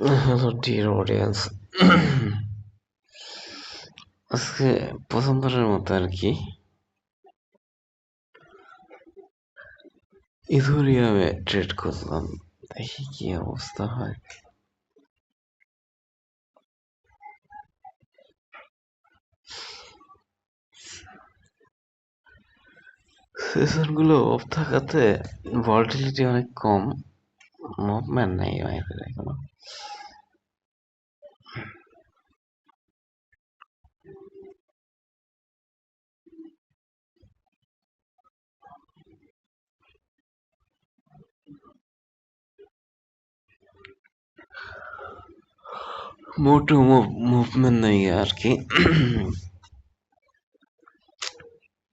Hello dear audience, আজকে প্রথমবারের মতো আর কি ইথোরিয়ামে ট্রেড করলাম। দেখি কি অবস্থা হয়। সেশনগুলো অফ থাকাতে ভলাটিলিটি অনেক কম, মুভমেন্ট নেই বাইরে এখনো। মোটো মুভমেন্ট নেই আর কি।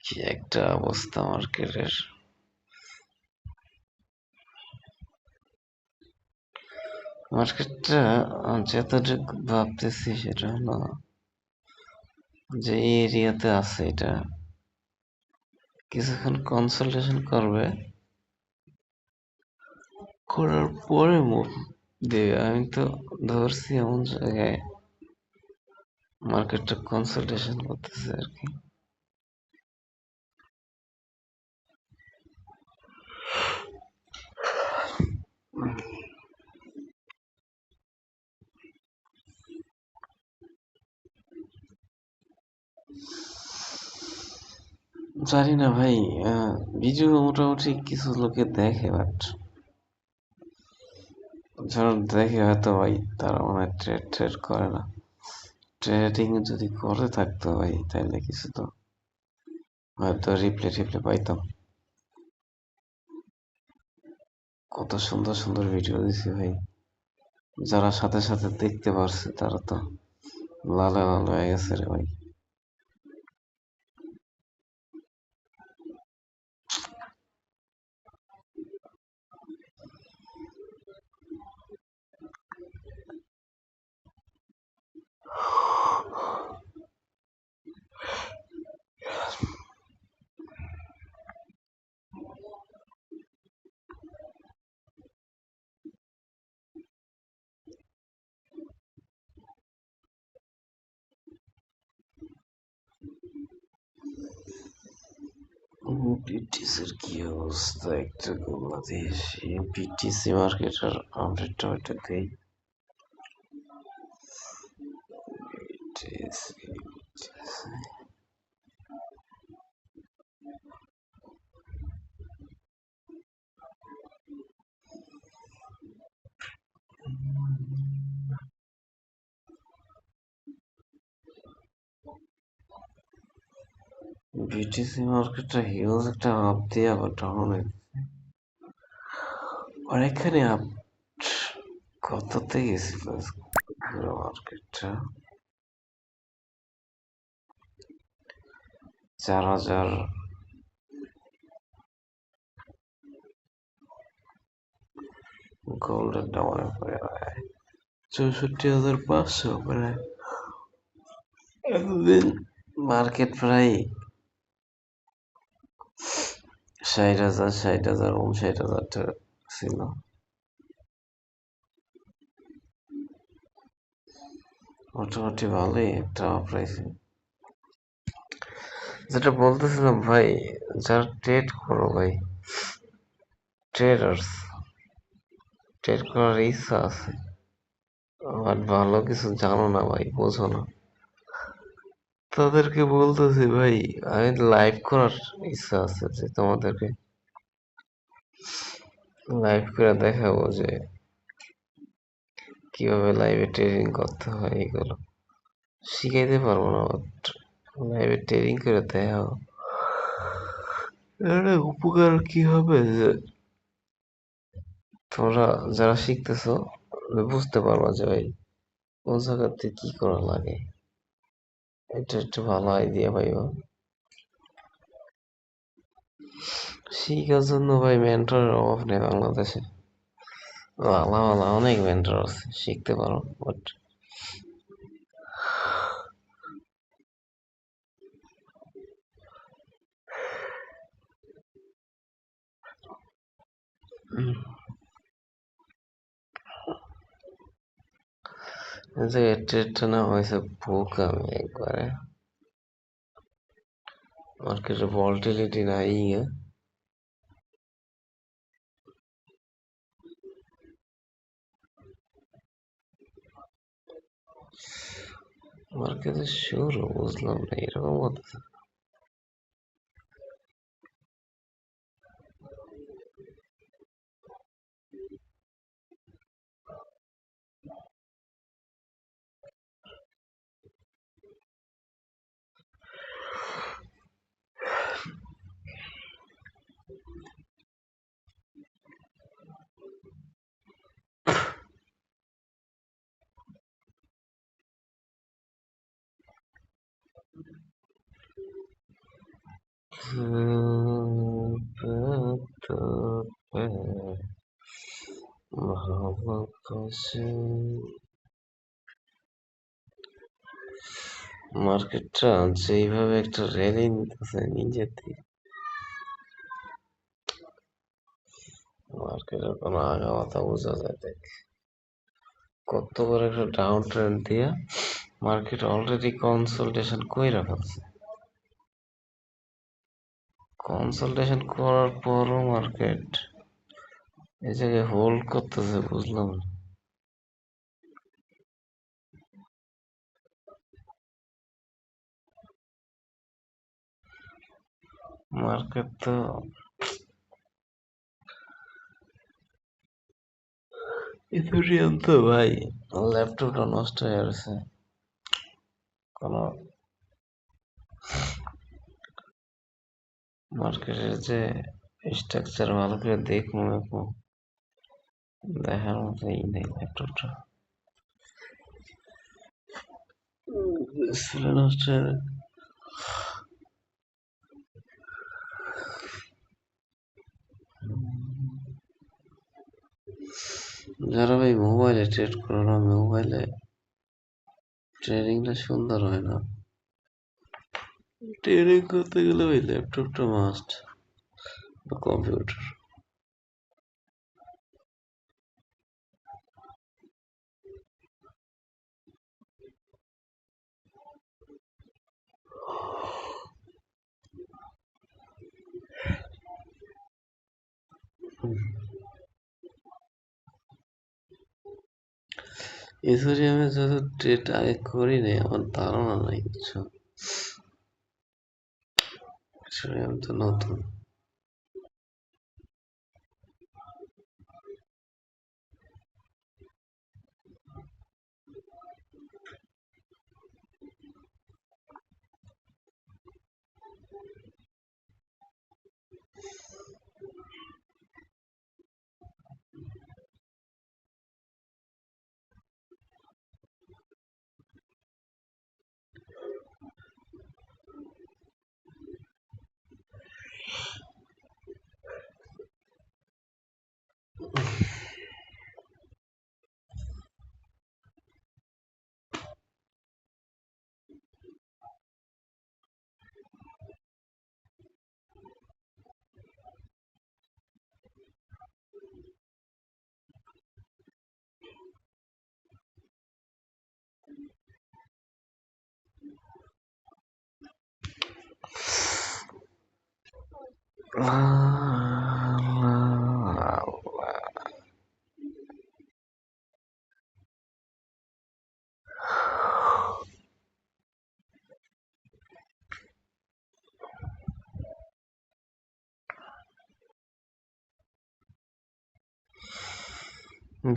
কি একটা অবস্থা মার্কেটের। মার্কেটটা যতটুকু ভাবতেছি সেটা হলো যে এই এরিয়াতে আছে, এটা কিছুক্ষণ কনসালটেশন করবে, করার পরে মুভ দেবে। আমি তো ধরছি এমন জায়গায় মার্কেটটা কনসালটেশন করতেছে আর কি। জানি না ভাই, ভিডিও মোটামুটি কিছু লোকে দেখে, বাট যারা দেখে হয়তো ভাই তারা মনে হয় ট্রেড ট্রেড করে না। ট্রেডিং যদি করে থাকতো ভাই তাহলে কিছু তো হয়তো রিপ্লে টিপ্লে পাইতাম। কত সুন্দর সুন্দর ভিডিও দিছে ভাই, যারা সাথে সাথে দেখতে পারছে তারা তো লালে লাল হয়ে গেছে রে ভাই। বিটিসির কি অবস্থা একটু বাংলাদেশি বিটিসি মার্কেটের আপডেটটা ওইটা দেই। বিটিসি বিটিসি মার্কেটটা হিউজ একটা আপ দিয়ে আবার ডাউন, অনেকখানি আপ। কততে গেছিল পুরো মার্কেটটা? 4,000, গোল্ডের ডাউনে পড়ে 64,500 প্রায়। এতদিন মার্কেট প্রায় 60,000, 60,000, 59,000 টাকা ছিল। মোটামুটি ভালোই একটা প্রাইসে। যেটা বলতেছিলাম ভাই, যারা ট্রেড করো ভাই, ট্রেডার্স, ট্রেড করার ইচ্ছা আছে বাট ভালো কিছু জানো না ভাই, বোঝো না, তাদেরকে বলতেছি ভাই, আমি লাইভ করার ইচ্ছা আছে যে তোমাদেরকে লাইভ করে দেখাবো যে কিভাবে লাইভে ট্রেডিং করতে হয়। এগুলো শিখাইতে পারবো না, বাট লাইভে ট্রেডিং করে দেখাবো। এটা উপকার কি হবে যে তোমরা যারা শিখতেছো বুঝতে পারবা যে ভাই কোন জায়গাতে কি করা লাগে। এটা একটু ভালো আইডিয়া পাইবা। শিখার জন্য ভাই মেন্টরের অভাব নেই বাংলাদেশে। ভালো ভালো অনেক মেন্টর আছে, শিখতে পারো, বাট এই জায়গায় ট্রেডটা না হয়েছে বোকামি একবারে। মার্কেটের ভলাটিলিটি নাই। মার্কেটের শুরু বুঝলাম না এরকম হচ্ছে। মার্কেটটা যেইভাবে একটা র্যালি নিতেছে নিজের থেকে, মার্কেটের কোনো আগামাথা বোঝা যায় দেখ। কত বড় একটা ডাউন ট্রেন্ড দিয়া মার্কেট অলরেডি কনসলটেশন কইরা ফেলছে। কনসালটেশন করার পরও মার্কেট এই জায়গায় হোল্ড করতেছে বুঝলাম না। মার্কেট তো ইথেরিয়াম তো ভাই ল্যাপটপটা নষ্ট হয়ে গেছে। কোনো মার্কেটের যে স্ট্রাকচার ভালো করে দেখবো দেখার মতো ই নেই ল্যাপটপটা। ডিসপ্লে নষ্ট হয়ে গেছে। যারা ভাই মোবাইলে ট্রেড করো না, মোবাইলে ট্রেডিংটা সুন্দর হয় না। ট্রেডিং করতে গেলে ওই ল্যাপটপটা মাস্ট বা কম্পিউটার। ইথেরিয়ামে যত ট্রেড আগে করি নাই, আমার ধারণা নাই কিছু। ইথেরিয়াম তো নতুন।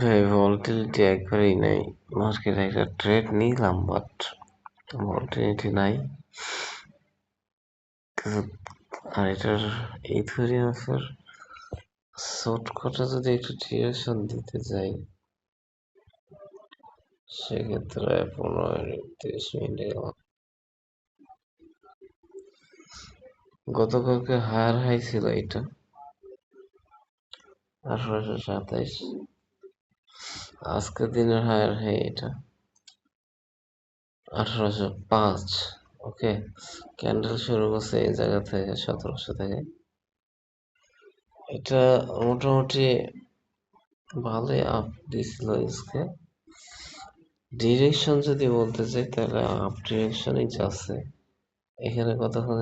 ভাই ভলাটিলিটি একবারেই নাই। মার্কেটে একটা ট্রেড নিলাম বাট ভলাটিলিটি নাই। আর এটার ইথেরিয়ামের শর্টকাটে যদি একটু ডিরেকশন দিতে যাই, সেক্ষেত্রে 15-30 মিনিট গেল। গতকালকে হায়ার হাই ছিল এটা 1827। আজকের দিনের হায়ার হাই এটা 1805। ওকে, ক্যান্ডেল শুরু করছে এই জায়গা থেকে 1700 থেকে। এটা মোটামুটি ভালোই আপ দিছিল আজকে। ডিরেকশন যদি বলতে চাই তাহলে আপ ডিরেকশনই আছে। এখানে কতক্ষণ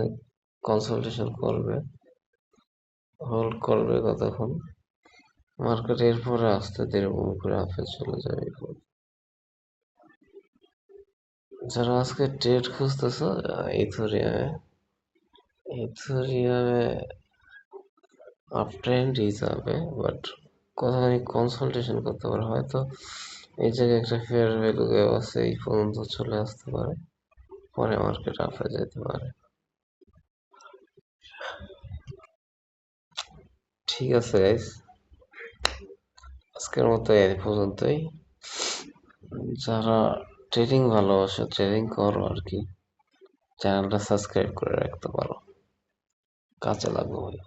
কনসালটেশন করবে, হোল্ড করবে কতক্ষণ, মার্কেট এরপরে আস্তে ধীরে মুভ করে আপে চলে যাবে। যারা আজকে ট্রেড খুঁজতেছো ইথোরিয়ামে, ইথোরিয়ামে আপ ট্রেন্ডই যাবে, বাট কতখানি কনসালটেশন করতে পারে, হয়তো এই জায়গায় একটা ফেয়ার ভ্যালু গ্যাপ আছে, এই পর্যন্ত চলে আসতে পারে, পরে মার্কেট আপে যেতে পারে। ঠিক আছে গাইস, আজকের মতো এই পর্যন্তই। যারা ট্রেডিং ভালোবাসো, ট্রেডিং করো আর কি, চ্যানেলটা সাবস্ক্রাইব করে রাখতে পারো, কাজে লাগবে ভাই।